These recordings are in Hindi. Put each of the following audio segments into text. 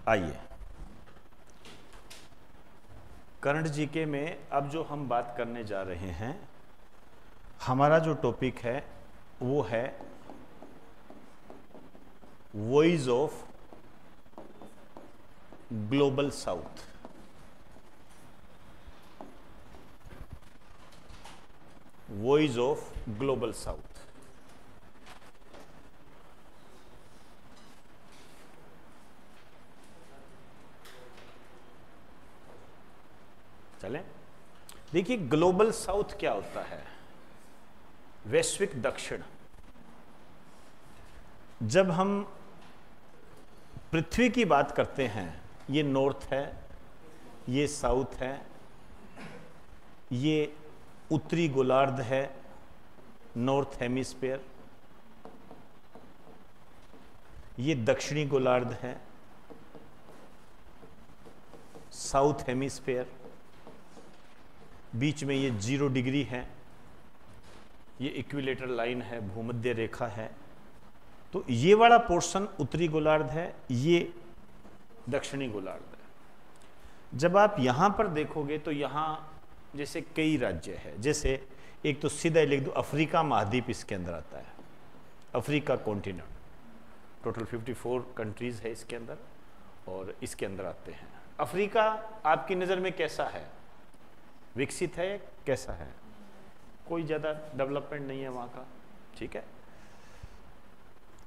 आइए, करंट जीके में अब जो हम बात करने जा रहे हैं, हमारा जो टॉपिक है वो है voice of global south. Voice of global south. चलें, देखिए ग्लोबल साउथ क्या होता है? वैश्विक दक्षिण। जब हम पृथ्वी की बात करते हैं, ये नॉर्थ है, ये साउथ है, ये उत्तरी गोलार्ध है, नॉर्थ हेमिस्फीयर, ये दक्षिणी गोलार्ध है, साउथ हेमिस्फीयर, बीच में ये 0 डिग्री है, ये इक्विलेटर लाइन है, भूमध्य रेखा है। तो ये वाला पोर्शन उत्तरी गोलार्ध है, ये दक्षिणी गोलार्ध है। जब आप यहां पर देखोगे तो यहां जैसे कई राज्य है, जैसे एक तो सीधा लिख दो, अफ्रीका महाद्वीप इसके अंदर आता है, अफ्रीका कॉन्टिनेंट। टोटल 54 कंट्रीज है इसके अंदर और इसके अंदर आते हैं। अफ्रीका आपकी नज़र में कैसा है? विकसित है, कैसा है? कोई ज़्यादा डेवलपमेंट नहीं है वहाँ का, ठीक है।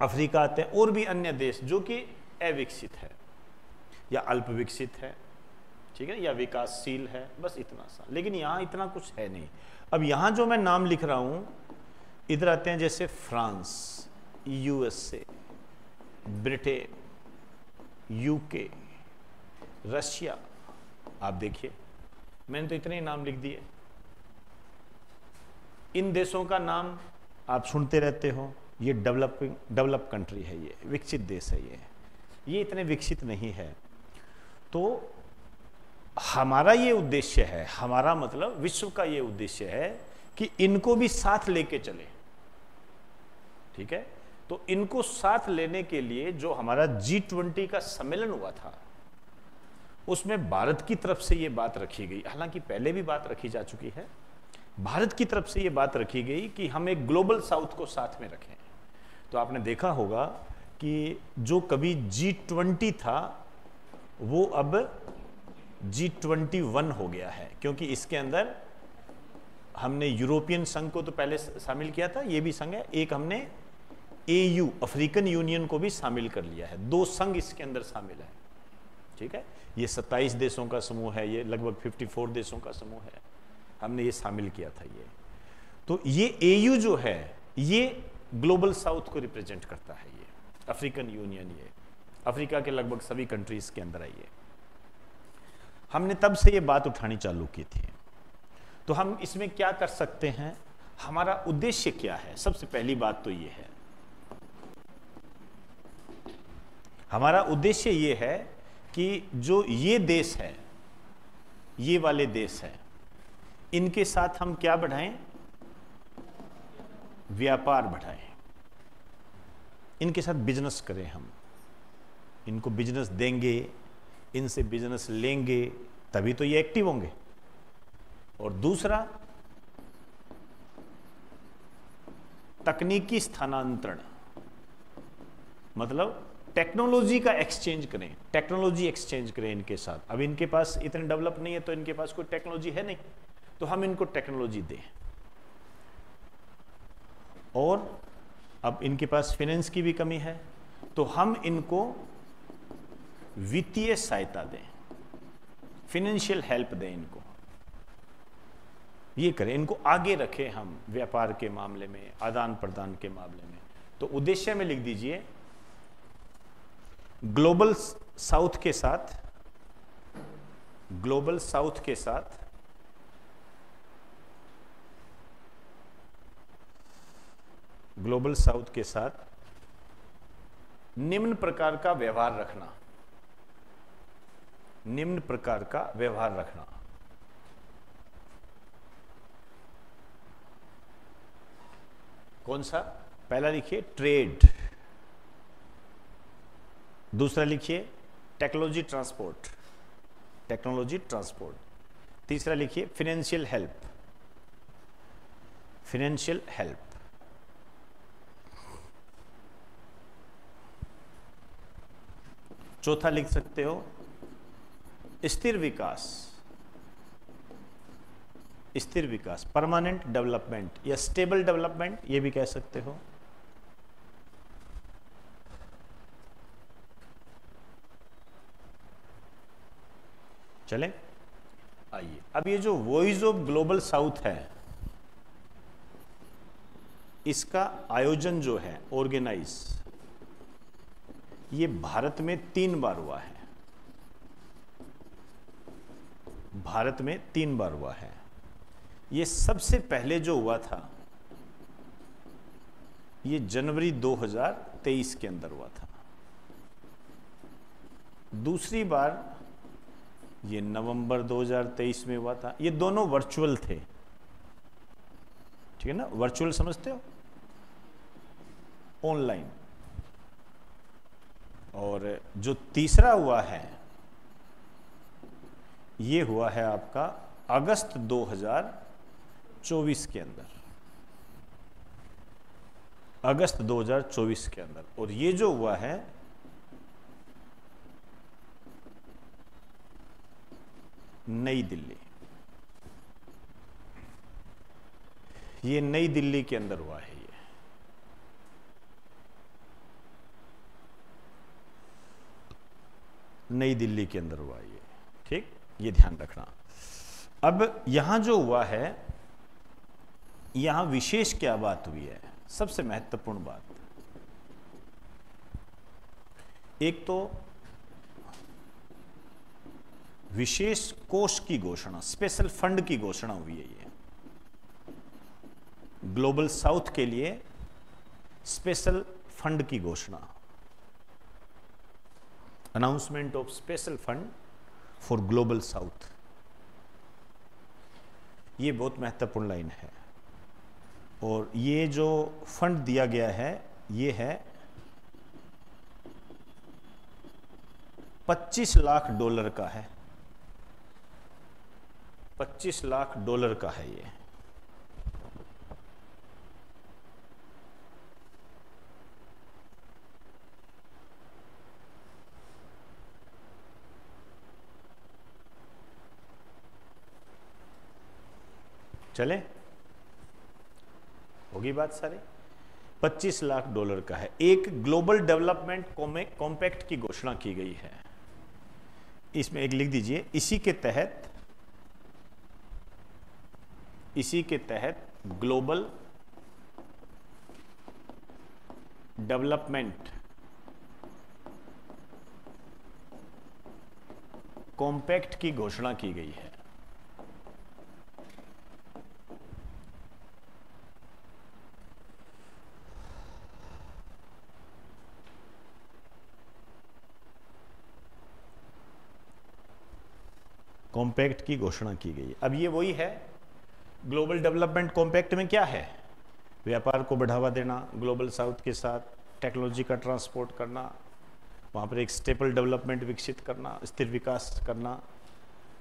अफ्रीका आते हैं और भी अन्य देश जो कि अविकसित है या अल्प विकसित है, ठीक है, या विकासशील है, बस इतना सा। लेकिन यहाँ इतना कुछ है नहीं। अब यहाँ जो मैं नाम लिख रहा हूँ, इधर आते हैं जैसे France, USA, Britain, UK, Russia. आप देखिए, मैंने तो इतने ही नाम लिख दिए। इन देशों का नाम आप सुनते रहते हो। ये डेवलप कंट्री है, ये विकसित देश है, ये इतने विकसित नहीं है। तो हमारा ये उद्देश्य है, हमारा मतलब विश्व का ये उद्देश्य है कि इनको भी साथ लेके चले, ठीक है। तो इनको साथ लेने के लिए जो हमारा G20 का सम्मेलन हुआ था, उसमें भारत की तरफ से ये बात रखी गई। हालांकि पहले भी बात रखी जा चुकी है। भारत की तरफ से ये बात रखी गई कि हम एक ग्लोबल साउथ को साथ में रखें। तो आपने देखा होगा कि जो कभी G20 था वो अब G21 हो गया है, क्योंकि इसके अंदर हमने यूरोपियन संघ को तो पहले शामिल किया था, ये भी संघ है। एक हमने AU अफ्रीकन यूनियन को भी शामिल कर लिया है। 2 संघ इसके अंदर शामिल है, ठीक है। ये 27 देशों का समूह है, ये लगभग 54 देशों का समूह है। हमने ये शामिल किया था ये। तो ये AU जो है ये ग्लोबल साउथ को रिप्रेजेंट करता है। ये अफ्रीकन यूनियन, ये अफ्रीका के लगभग सभी कंट्रीज के अंदर आई है। हमने तब से ये बात उठानी चालू की थी। तो हम इसमें क्या कर सकते हैं, हमारा उद्देश्य क्या है? सबसे पहली बात तो ये है, हमारा उद्देश्य ये है कि जो ये देश है, ये वाले देश है, इनके साथ हम क्या बढ़ाएं? व्यापार बढ़ाएं, इनके साथ बिजनेस करें। हम इनको बिजनेस देंगे, इनसे बिजनेस लेंगे, तभी तो ये एक्टिव होंगे। और दूसरा, तकनीकी स्थानांतरण, मतलब टेक्नोलॉजी का एक्सचेंज करें, टेक्नोलॉजी एक्सचेंज करें इनके साथ। अब इनके पास इतने डेवलप नहीं है, तो इनके पास कोई टेक्नोलॉजी है नहीं, तो हम इनको टेक्नोलॉजी दें। और अब इनके पास फाइनेंस की भी कमी है, तो हम इनको वित्तीय सहायता दें, फाइनेंशियल हेल्प दें इनको। ये करें, इनको आगे रखें हम व्यापार के मामले में, आदान प्रदान के मामले में। तो उद्देश्य में लिख दीजिए, ग्लोबल साउथ के साथ, ग्लोबल साउथ के साथ ग्लोबल साउथ के साथ निम्न प्रकार का व्यवहार रखना, निम्न प्रकार का व्यवहार रखना। कौन सा? पहला लिखिए ट्रेड, दूसरा लिखिए टेक्नोलॉजी ट्रांसपोर्ट, टेक्नोलॉजी ट्रांसपोर्ट। तीसरा लिखिए फाइनेंशियल हेल्प, फाइनेंशियल हेल्प। चौथा लिख सकते हो स्थिर विकास, स्थिर विकास, परमानेंट डेवलपमेंट या स्टेबल डेवलपमेंट, ये भी कह सकते हो। चले आइए, अब ये जो वॉइस ऑफ ग्लोबल साउथ है, इसका आयोजन जो है ऑर्गेनाइज, ये भारत में 3 बार हुआ है, भारत में 3 बार हुआ है। ये सबसे पहले जो हुआ था ये जनवरी 2023 के अंदर हुआ था। दूसरी बार ये नवंबर 2023 में हुआ था। ये दोनों वर्चुअल थे, ठीक है ना, वर्चुअल समझते हो, ऑनलाइन। और जो तीसरा हुआ है ये हुआ है आपका अगस्त 2024 के अंदर, अगस्त 2024 के अंदर। और ये जो हुआ है नई दिल्ली, ये नई दिल्ली के अंदर हुआ है। ये नई दिल्ली के अंदर हुआ ये, ठीक, ये ध्यान रखना। अब यहां जो हुआ है, यहां विशेष क्या बात हुई है, सबसे महत्वपूर्ण बात, एक तो विशेष कोष की घोषणा, स्पेशल फंड की घोषणा हुई है। ये ग्लोबल साउथ के लिए स्पेशल फंड की घोषणा, announcement of special fund for global south, ये बहुत महत्वपूर्ण लाइन है। और ये जो फंड दिया गया है ये है $25 लाख का है, $25 लाख का है ये। चले, होगी बात सारी। $25 लाख का है। एक ग्लोबल डेवलपमेंट कॉम्पैक्ट की घोषणा की गई है, इसमें एक लिख दीजिए, इसी के तहत ग्लोबल डेवलपमेंट कॉम्पैक्ट की घोषणा की गई है। कॉम्पैक्ट की घोषणा की गई। अब ये वही है, ग्लोबल डेवलपमेंट कॉम्पैक्ट में क्या है, व्यापार को बढ़ावा देना, ग्लोबल साउथ के साथ टेक्नोलॉजी का ट्रांसपोर्ट करना, वहाँ पर एक स्टेबल डेवलपमेंट विकसित करना, स्थिर विकास करना,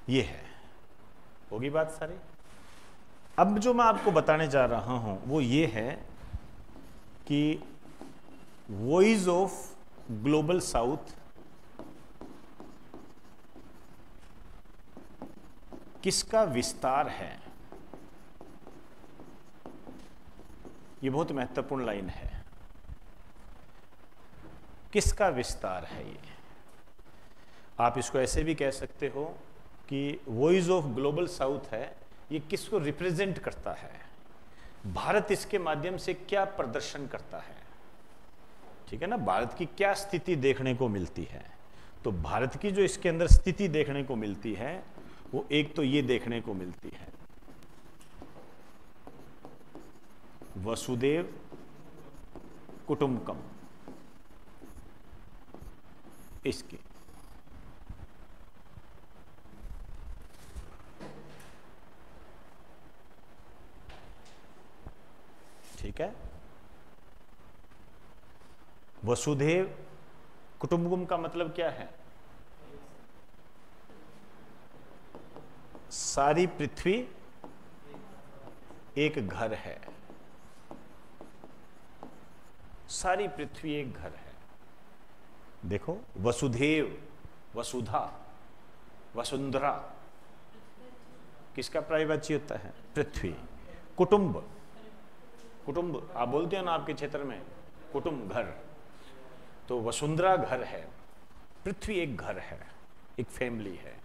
ये है। होगी बात सारी। अब जो मैं आपको बताने जा रहा हूँ वो ये है कि वॉइस ऑफ ग्लोबल साउथ किसका विस्तार है, ये बहुत महत्वपूर्ण लाइन है। किसका विस्तार है ये, आप इसको ऐसे भी कह सकते हो कि वॉइस ऑफ ग्लोबल साउथ है, ये किसको रिप्रेजेंट करता है, भारत इसके माध्यम से क्या प्रदर्शन करता है, ठीक है ना, भारत की क्या स्थिति देखने को मिलती है। तो भारत की जो इसके अंदर स्थिति देखने को मिलती है वो एक तो ये देखने को मिलती है, वसुदेव कुटुंबकम, इसकी ठीक है। वसुधैव कुटुंबकम का मतलब क्या है, सारी पृथ्वी एक घर है। सारी पृथ्वी एक घर है। देखो, वसुधैव, वसुधा, वसुंधरा किसका पर्यायवाची होता है? पृथ्वी। कुटुंब, कुटुंब आप बोलते हो ना आपके क्षेत्र में, कुटुंब, घर, तो वसुंधरा घर है। पृथ्वी एक घर है, एक फैमिली है।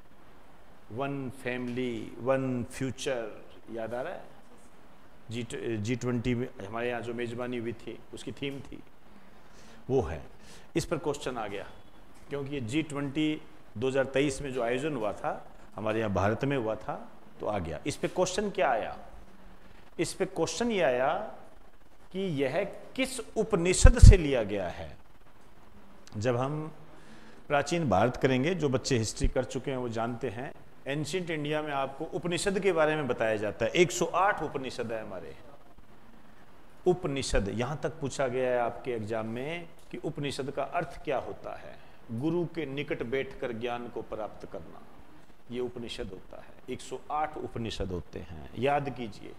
वन फैमिली वन फ्यूचर, याद आ रहा है? G20 में हमारे यहाँ जो मेजबानी हुई थी उसकी थीम थी, वो है। इस पर क्वेश्चन आ गया क्योंकि ये G20 2023 में जो आयोजन हुआ था हमारे यहाँ भारत में हुआ था, तो आ गया। इस पे क्वेश्चन क्या आया? इस पे क्वेश्चन ये आया कि यह किस उपनिषद से लिया गया है। जब हम प्राचीन भारत करेंगे, जो बच्चे हिस्ट्री कर चुके हैं वो जानते हैं, एंशिएंट इंडिया में आपको उपनिषद के बारे में बताया जाता है। 108 उपनिषद है हमारे। उपनिषद, यहां तक पूछा गया है आपके एग्जाम में कि उपनिषद का अर्थ क्या होता है। गुरु के निकट बैठकर ज्ञान को प्राप्त करना, ये उपनिषद होता है। 108 उपनिषद होते हैं, याद कीजिए।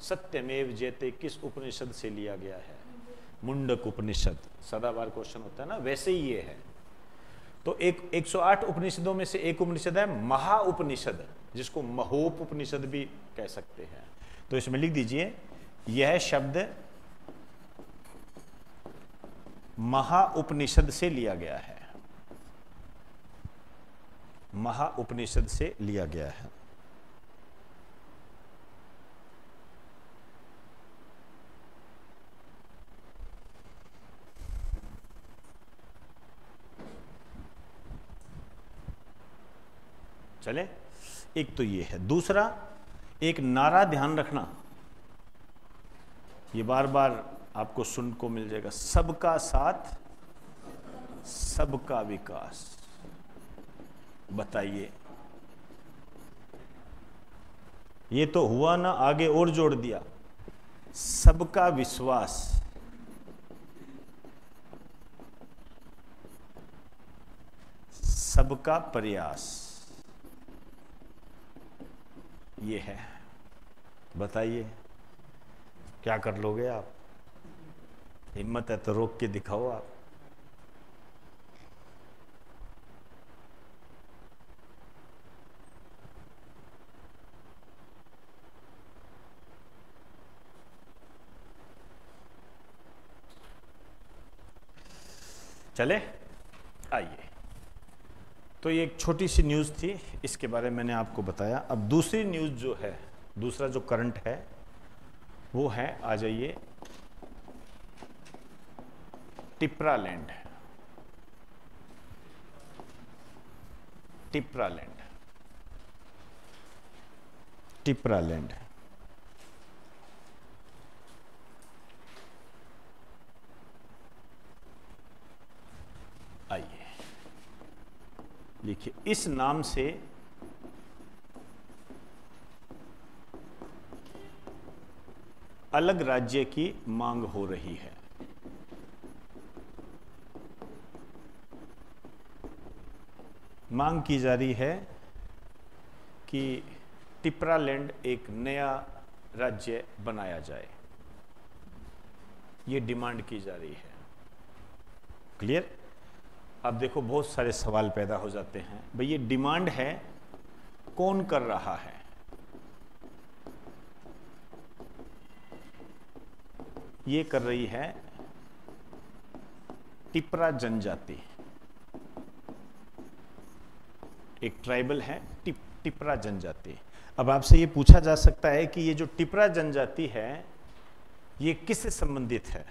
सत्यमेव जयते किस उपनिषद से लिया गया है? मुंडक उपनिषद। सदाबहार क्वेश्चन होता है ना, वैसे ही ये है। तो 108 उपनिषदों में से एक उपनिषद है महा उपनिषद, जिसको महोप उपनिषद भी कह सकते हैं। तो इसमें लिख दीजिए, यह शब्द महा उपनिषद से लिया गया है। महा उपनिषद से लिया गया है। चले, एक तो ये है। दूसरा, एक नारा ध्यान रखना, ये बार बार आपको सुन को मिल जाएगा, सबका साथ सबका विकास। बताइए, ये तो हुआ ना, आगे और जोड़ दिया, सबका विश्वास, सबका प्रयास, ये है। बताइए क्या कर लोगे आप? हिम्मत है तो रोक के दिखाओ आप। चले, आइए। तो ये एक छोटी सी न्यूज़ थी, इसके बारे में मैंने आपको बताया। अब दूसरी न्यूज़ जो है, दूसरा जो करंट है वो है, आ जाइए, टिपरालैंड। टिपरालैंड, टिपरालैंड। आइए लिखिए, इस नाम से अलग राज्य की मांग हो रही है। मांग की जा रही है कि टिपरालैंड एक नया राज्य बनाया जाए। ये डिमांड की जा रही है। क्लियर? अब देखो, बहुत सारे सवाल पैदा हो जाते हैं। भाई ये डिमांड है, कौन कर रहा है? ये कर रही है टिपरा जनजाति। एक ट्राइबल है टिपरा जनजाति। अब आपसे ये पूछा जा सकता है कि ये जो टिपरा जनजाति है ये किससे संबंधित है?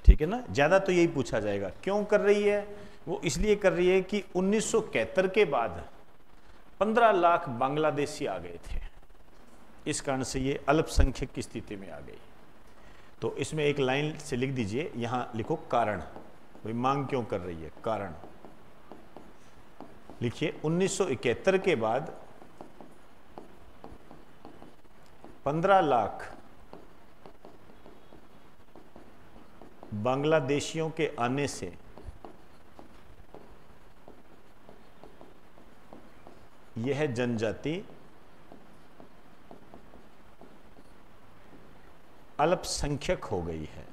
ठीक है ना, ज्यादा तो यही पूछा जाएगा। क्यों कर रही है? वो इसलिए कर रही है कि 1971 के बाद 15 लाख बांग्लादेशी आ गए थे। इस कारण से ये अल्पसंख्यक की स्थिति में आ गई। तो इसमें एक लाइन से लिख दीजिए, यहां लिखो कारण। भाई मांग क्यों कर रही है? कारण लिखिए। 1971 के बाद 15 लाख बांग्लादेशियों के आने से यह जनजाति अल्पसंख्यक हो गई है।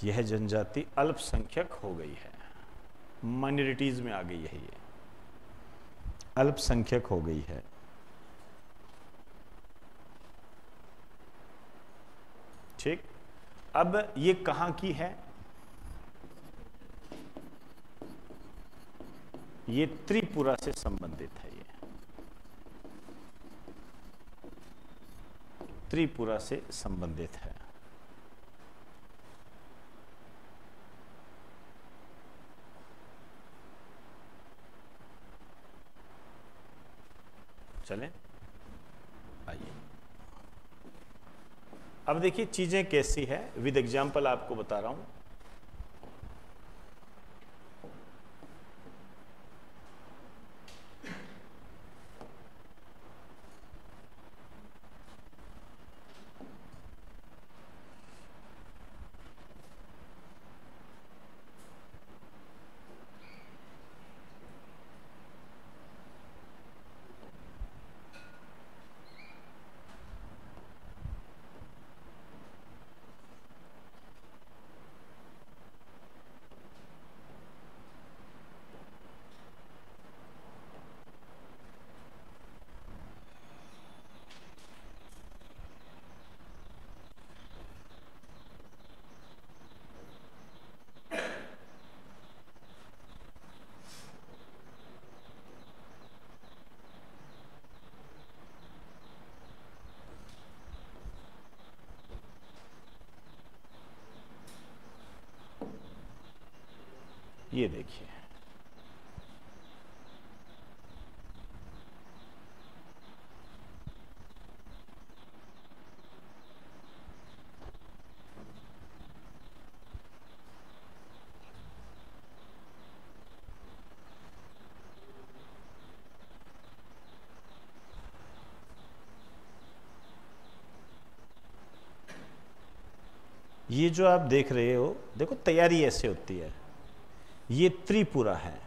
यह जनजाति अल्पसंख्यक हो गई है, माइनॉरिटीज में आ गई है, ये अल्पसंख्यक हो गई है। ठीक, अब ये कहां की है? ये त्रिपुरा से संबंधित है। ये त्रिपुरा से संबंधित है। चलें, आइए अब देखिए चीजें कैसी है, विद एग्जाम्पल आपको बता रहा हूं। ये देखिए, ये जो आप देख रहे हो, देखो तैयारी ऐसे होती है। ये त्रिपुरा है,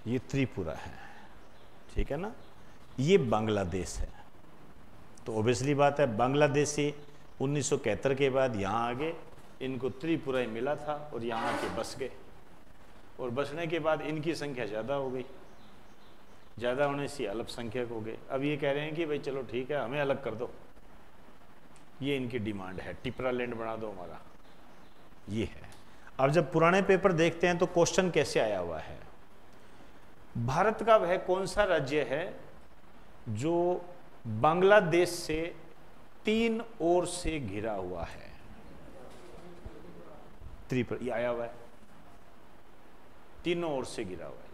ये त्रिपुरा है, ठीक है ना। ये बांग्लादेश है। तो ऑब्वियसली बात है, बांग्लादेश से 1971 के बाद यहाँ आ गए, इनको त्रिपुरा ही मिला था और यहाँ आके बस गए, और बसने के बाद इनकी संख्या ज़्यादा हो गई, ज़्यादा होने से अल्पसंख्यक हो गए। अब ये कह रहे हैं कि भाई चलो ठीक है, हमें अलग कर दो, ये इनकी डिमांड है, टिपरा लैंड बना दो हमारा, ये है। अब जब पुराने पेपर देखते हैं तो क्वेश्चन कैसे आया हुआ है, भारत का वह कौन सा राज्य है जो बांग्लादेश से 3 ओर से घिरा हुआ है? त्रिपुरा, ये आया हुआ है, तीनों ओर से घिरा हुआ है।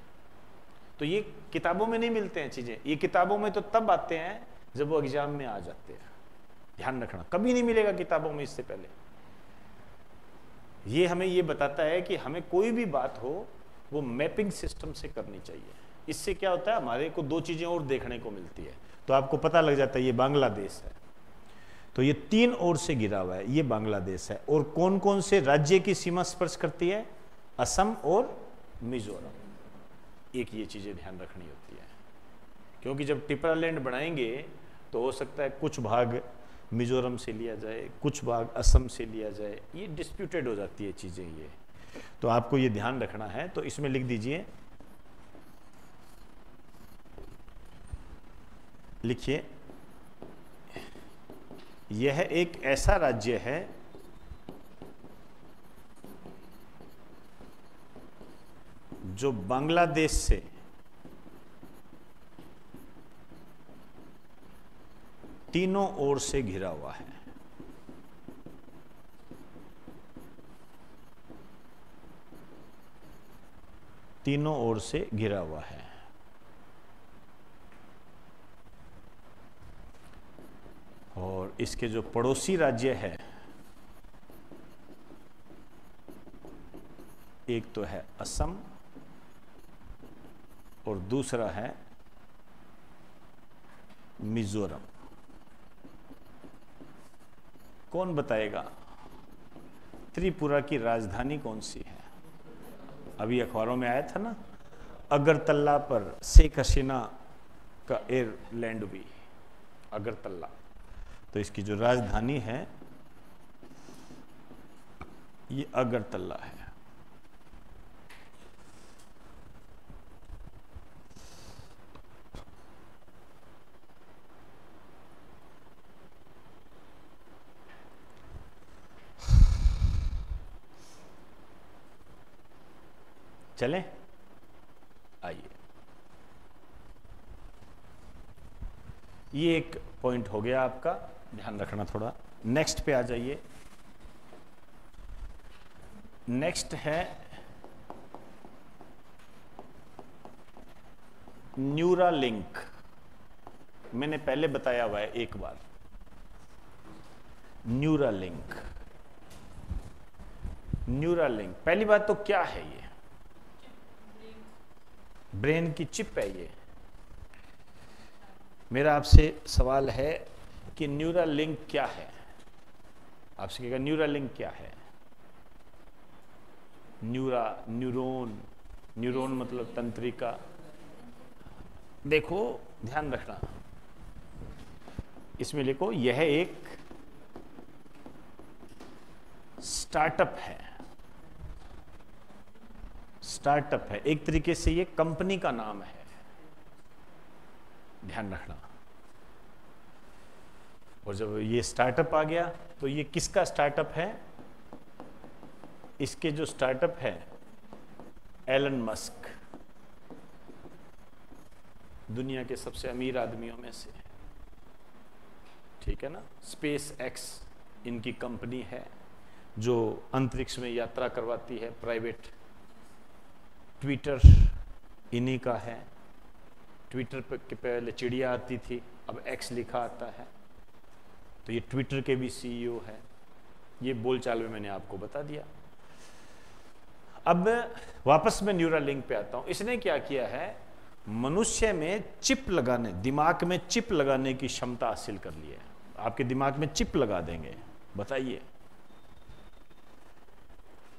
तो ये किताबों में नहीं मिलते हैं चीजें, ये किताबों में तो तब आते हैं जब वो एग्जाम में आ जाते हैं, ध्यान रखना, कभी नहीं मिलेगा किताबों में इससे पहले। ये हमें ये बताता है कि हमें कोई भी बात हो वो मैपिंग सिस्टम से करनी चाहिए। इससे क्या होता है, हमारे को 2 चीजें और देखने को मिलती है, तो आपको पता लग जाता है ये बांग्लादेश है, तो ये 3 ओर से घिरा हुआ है, ये बांग्लादेश है। और कौन कौन से राज्य की सीमा स्पर्श करती है? असम और मिजोरम। एक ये चीजें ध्यान रखनी होती है, क्योंकि जब टिपरा लैंड बनाएंगे तो हो सकता है कुछ भाग मिजोरम से लिया जाए, कुछ भाग असम से लिया जाए, ये डिस्प्यूटेड हो जाती है चीजें, ये तो आपको ये ध्यान रखना है। तो इसमें लिख दीजिए, लिखिए, यह एक ऐसा राज्य है जो बांग्लादेश से तीनों ओर से घिरा हुआ है। तीनों ओर से घिरा हुआ है। और इसके जो पड़ोसी राज्य है, एक तो है असम और दूसरा है मिजोरम। कौन बताएगा त्रिपुरा की राजधानी कौन सी है? अभी अखबारों में आया था ना, अगरतला पर शेख हसीना का एयरलैंड भी, अगरतला। तो इसकी जो राजधानी है ये अगरतला है। चलें, आइए, ये एक पॉइंट हो गया आपका, ध्यान रखना थोड़ा। नेक्स्ट पे आ जाइए। नेक्स्ट है न्यूरालिंक। मैंने पहले बताया हुआ है एक बार, न्यूरालिंक। न्यूरालिंक पहली बात तो क्या है? ये ब्रेन की चिप है। ये मेरा आपसे सवाल है कि न्यूरालिंक क्या है? आपसे कहेगा न्यूरालिंक क्या है? न्यूरॉन, न्यूरॉन मतलब तंत्रिका। देखो ध्यान रखना, इसमें लिखो यह एक स्टार्टअप है। स्टार्टअप है, एक तरीके से ये कंपनी का नाम है, ध्यान रखना। और जब ये स्टार्टअप आ गया तो ये किसका स्टार्टअप है? इसके जो स्टार्टअप है एलन मस्क, दुनिया के सबसे अमीर आदमियों में से, ठीक है ना। स्पेस एक्स इनकी कंपनी है जो अंतरिक्ष में यात्रा करवाती है, प्राइवेट। ट्विटर इन्हीं का है। ट्विटर पे के पहले चिड़िया आती थी, अब एक्स लिखा आता है, तो ये ट्विटर के भी सीईओ है। ये बोलचाल में मैंने आपको बता दिया। अब वापस मैं न्यूरालिंक पे आता हूं। इसने क्या किया है? मनुष्य में चिप लगाने, दिमाग में चिप लगाने की क्षमता हासिल कर ली है। आपके दिमाग में चिप लगा देंगे, बताइए,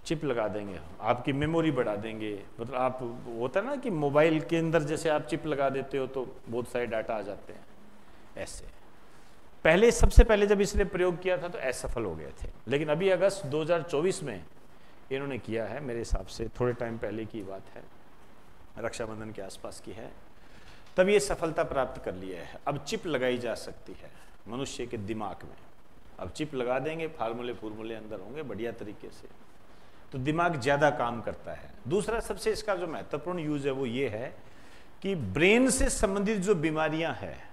चिप लगा देंगे, आपकी मेमोरी बढ़ा देंगे। मतलब आप, होता है ना कि मोबाइल के अंदर जैसे आप चिप लगा देते हो तो बहुत सारे डाटा आ जाते हैं, ऐसे। पहले, सबसे पहले जब इसने प्रयोग किया था तो असफल हो गए थे, लेकिन अभी अगस्त 2024 में इन्होंने किया है, मेरे हिसाब से थोड़े टाइम पहले की बात है, रक्षाबंधन के आसपास की है, तब ये सफलता प्राप्त कर लिया है। अब चिप लगाई जा सकती है मनुष्य के दिमाग में। अब चिप लगा देंगे, फार्मूले अंदर होंगे बढ़िया तरीके से, तो दिमाग ज़्यादा काम करता है। दूसरा सबसे इसका जो महत्वपूर्ण यूज है वो ये है कि ब्रेन से संबंधित जो बीमारियां हैं,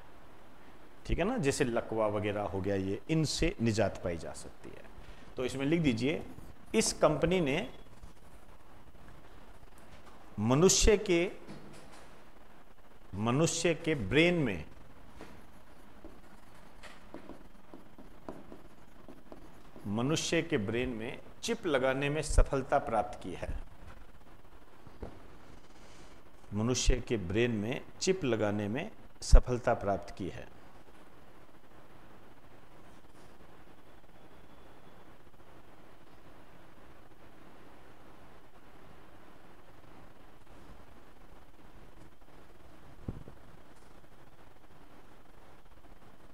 ठीक है ना, जैसे लकवा वगैरह हो गया, ये इनसे निजात पाई जा सकती है। तो इसमें लिख दीजिए, इस कंपनी ने मनुष्य के ब्रेन में चिप लगाने में सफलता प्राप्त की है। मनुष्य के ब्रेन में चिप लगाने में सफलता प्राप्त की है।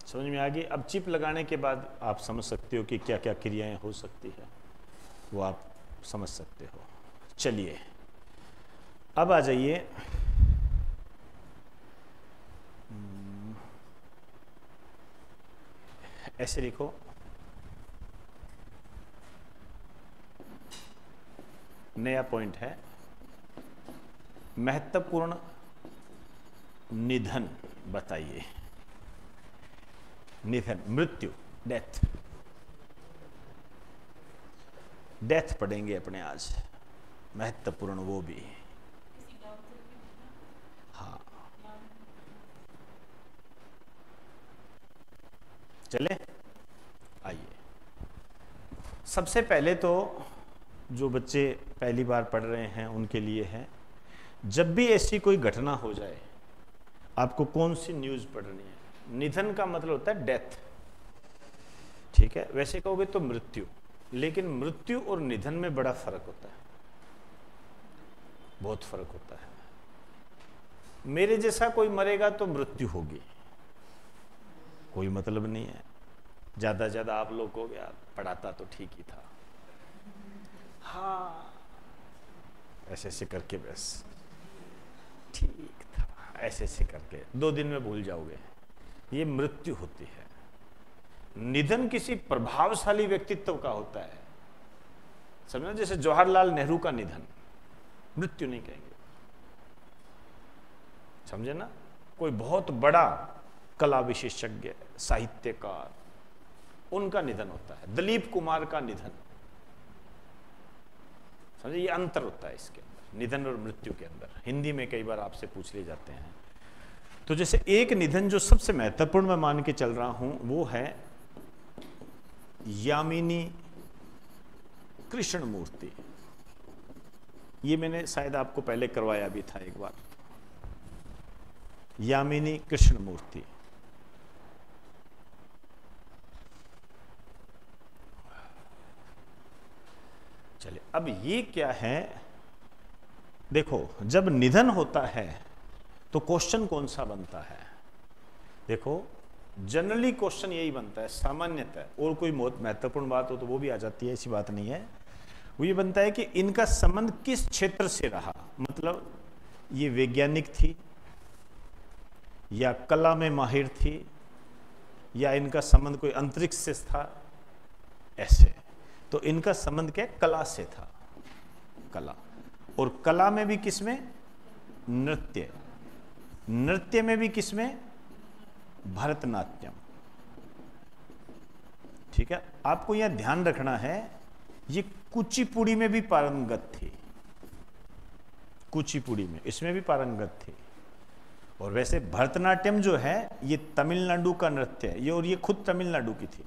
समझ में आ गई? अब चिप लगाने के बाद आप समझ सकते हो कि क्या क्या क्रियाएं हो सकती है, वो आप समझ सकते हो। चलिए अब आ जाइए ऐसे लिखो, नया पॉइंट है, महत्वपूर्ण निधन बताइए। निधन, मृत्यु, डेथ। डेथ पढ़ेंगे अपने आज, महत्वपूर्ण वो भी। हाँ चले, आइए। सबसे पहले तो जो बच्चे पहली बार पढ़ रहे हैं उनके लिए है, जब भी ऐसी कोई घटना हो जाए, आपको कौन सी न्यूज पढ़नी है? निधन का मतलब होता है डेथ, ठीक है। वैसे कहोगे तो मृत्यु, लेकिन मृत्यु और निधन में बड़ा फर्क होता है, बहुत फर्क होता है। मेरे जैसा कोई मरेगा तो मृत्यु होगी, कोई मतलब नहीं है। ज्यादा से ज्यादा आप लोग को यार पढ़ाता तो ठीक ही था, हाँ ऐसे ऐसे करके बस ठीक था, ऐसे ऐसे करके 2 दिन में भूल जाओगे। ये मृत्यु होती है। निधन किसी प्रभावशाली व्यक्तित्व का होता है, समझो जैसे जवाहरलाल नेहरू का निधन, मृत्यु नहीं कहेंगे, समझे ना। कोई बहुत बड़ा कला विशेषज्ञ, साहित्यकार, उनका निधन होता है। दिलीप कुमार का निधन, समझे, ये अंतर होता है इसके अंदर, निधन और मृत्यु के अंदर। हिंदी में कई बार आपसे पूछ लिए जाते हैं। तो जैसे एक निधन जो सबसे महत्वपूर्ण मैं मान के चल रहा हूं, वो है यामिनी कृष्णमूर्ति। ये मैंने शायद आपको पहले करवाया भी था एक बार। यामिनी कृष्णमूर्ति, चलिए अब ये क्या है, देखो जब निधन होता है तो क्वेश्चन कौन सा बनता है? देखो जनरली क्वेश्चन यही बनता है सामान्यतः, और कोई बहुत महत्वपूर्ण बात हो तो वो भी आ जाती है, ऐसी बात नहीं है। वो ये बनता है कि इनका संबंध किस क्षेत्र से रहा, मतलब ये वैज्ञानिक थी या कला में माहिर थी या इनका संबंध कोई अंतरिक्ष से था, ऐसे। तो इनका संबंध क्या, कला से था, कला। और कला में भी किसमें? नृत्य। नृत्य में भी किसमें? भरतनाट्यम, ठीक है। आपको यह ध्यान रखना है, ये कुचिपुड़ी में भी पारंगत थी, कुचिपुड़ी में, इसमें भी पारंगत थी। और वैसे भरतनाट्यम जो है ये तमिलनाडु का नृत्य है, ये, और ये खुद तमिलनाडु की थी।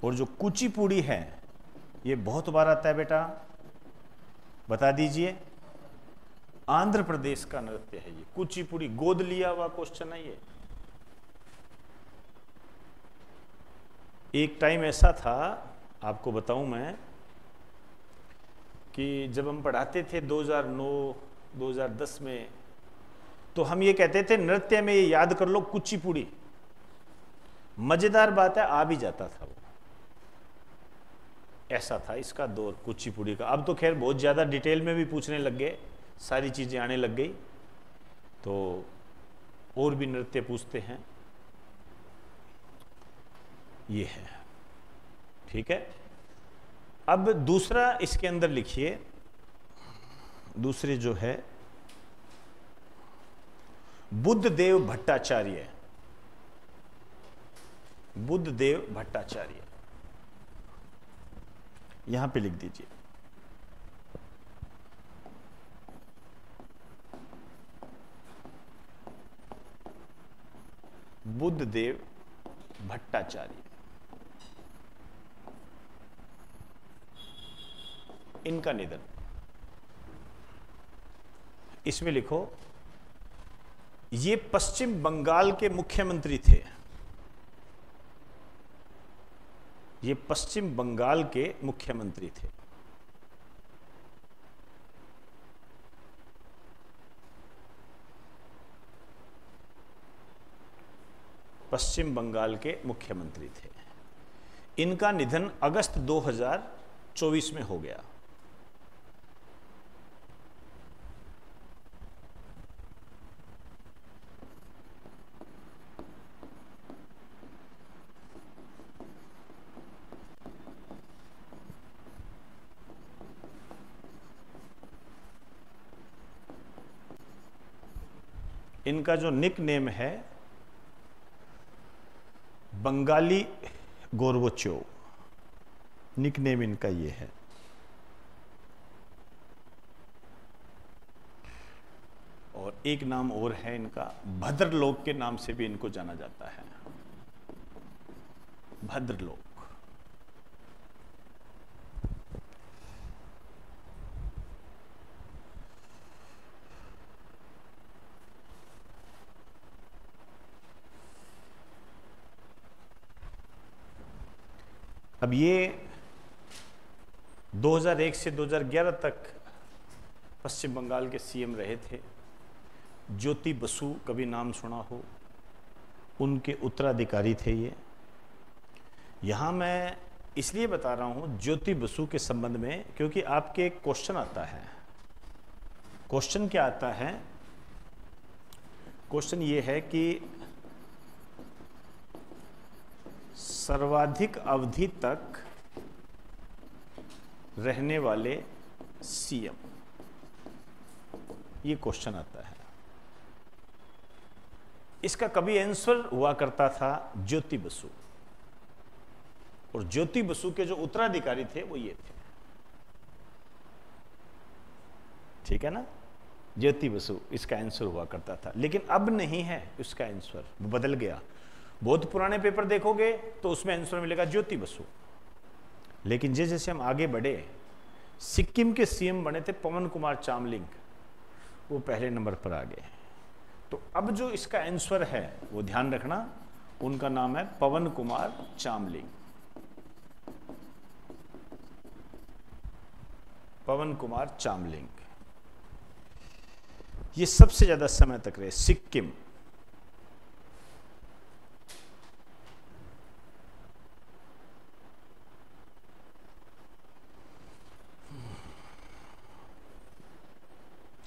और जो कुचिपुड़ी है ये बहुत बार आता है बेटा, बता दीजिए। आंध्र प्रदेश का नृत्य है ये कुचिपुड़ी। गोद लिया हुआ क्वेश्चन है ये। एक टाइम ऐसा था, आपको बताऊं मैं, कि जब हम पढ़ाते थे 2009-2010 में, तो हम ये कहते थे नृत्य में ये याद कर लो कुचिपुड़ी। मजेदार बात है, आ भी जाता था वो, ऐसा था इसका दौर कुचिपुड़ी का। अब तो खैर बहुत ज़्यादा डिटेल में भी पूछने लग गए, सारी चीज़ें आने लग गई, तो और भी नृत्य पूछते हैं। ये है, ठीक है। अब दूसरा इसके अंदर लिखिए, दूसरे जो है बुद्धदेव भट्टाचार्य। बुद्धदेव भट्टाचार्य यहां पे लिख दीजिए। बुद्धदेव भट्टाचार्य, इनका निधन। इसमें लिखो, ये पश्चिम बंगाल के मुख्यमंत्री थे। ये पश्चिम बंगाल के मुख्यमंत्री थे। पश्चिम बंगाल के मुख्यमंत्री थे। इनका निधन अगस्त 2024 में हो गया। इनका जो निक नेम है बंगाली गोरवोचो, निक नेम इनका ये है। और एक नाम और है इनका, भद्रलोक के नाम से भी इनको जाना जाता है। भद्रलोक। अब ये 2001 से 2011 तक पश्चिम बंगाल के सीएम रहे थे। ज्योति बसु, कभी नाम सुना हो, उनके उत्तराधिकारी थे ये। यहाँ मैं इसलिए बता रहा हूँ ज्योति बसु के संबंध में क्योंकि आपके एक क्वेश्चन आता है। क्वेश्चन क्या आता है? क्वेश्चन ये है कि सर्वाधिक अवधि तक रहने वाले सीएम, ये क्वेश्चन आता है। इसका कभी आंसर हुआ करता था ज्योति बसु, और ज्योति बसु के जो उत्तराधिकारी थे वो ये थे। ठीक है ना? ज्योति बसु इसका आंसर हुआ करता था, लेकिन अब नहीं है इसका आंसर, वो बदल गया। बहुत पुराने पेपर देखोगे तो उसमें आंसर मिलेगा ज्योति बसु, लेकिन जैसे जैसे हम आगे बढ़े, सिक्किम के सीएम बने थे पवन कुमार चामलिंग, वो पहले नंबर पर आ गए। तो अब जो इसका आंसर है वो ध्यान रखना, उनका नाम है पवन कुमार चामलिंग। पवन कुमार चामलिंग ये सबसे ज्यादा समय तक रहे सिक्किम।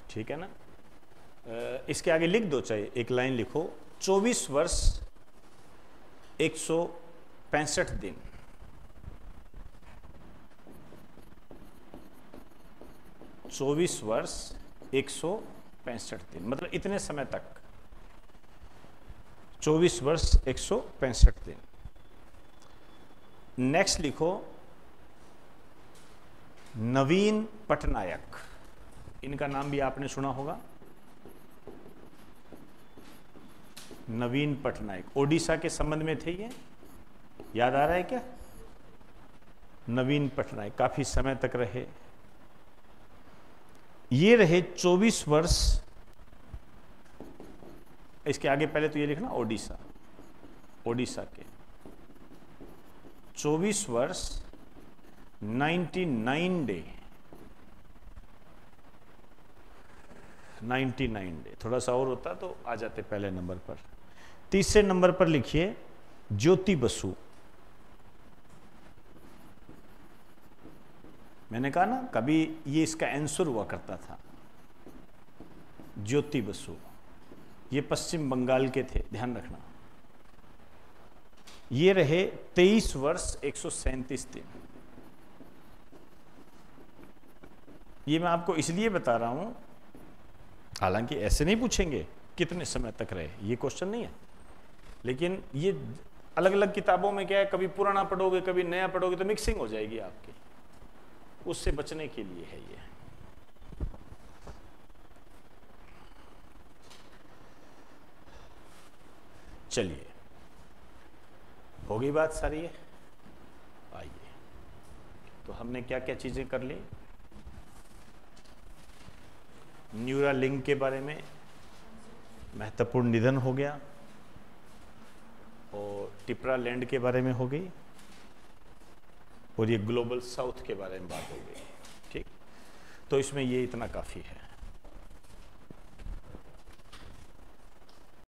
ठीक है ना? इसके आगे लिख दो, चाहे एक लाइन लिखो, 24 वर्ष 165 दिन। चौबीस वर्ष 165 दिन, मतलब इतने समय तक 24 वर्ष 165 दिन। नेक्स्ट लिखो नवीन पटनायक, इनका नाम भी आपने सुना होगा। नवीन पटनायक ओडिशा के संबंध में थे, ये याद आ रहा है क्या? नवीन पटनायक काफी समय तक रहे। ये रहे 24 वर्ष, इसके आगे पहले तो ये लिखना ओडिशा, ओडिशा के 24 वर्ष 99 डे, 99 डे, थोड़ा सा और होता तो आ जाते पहले नंबर पर। तीसरे नंबर पर लिखिए ज्योति बसु। मैंने कहा ना कभी ये इसका आंसर हुआ करता था, ज्योति बसु, ये पश्चिम बंगाल के थे, ध्यान रखना। ये रहे 23 वर्ष 137 दिन। ये मैं आपको इसलिए बता रहा हूं, हालांकि ऐसे नहीं पूछेंगे कितने समय तक रहे, ये क्वेश्चन नहीं है, लेकिन ये अलग अलग किताबों में क्या है, कभी पुराना पढ़ोगे कभी नया पढ़ोगे तो मिक्सिंग हो जाएगी आपकी, उससे बचने के लिए है ये। चलिए, हो गई बात सारी है। आइए, तो हमने क्या क्या चीजें कर ली। न्यूरालिंक के बारे में महत्वपूर्ण निधन हो गया, और टिपरा लैंड के बारे में हो गई, और ये ग्लोबल साउथ के बारे में बात हो गई। ठीक, तो इसमें ये इतना काफी है।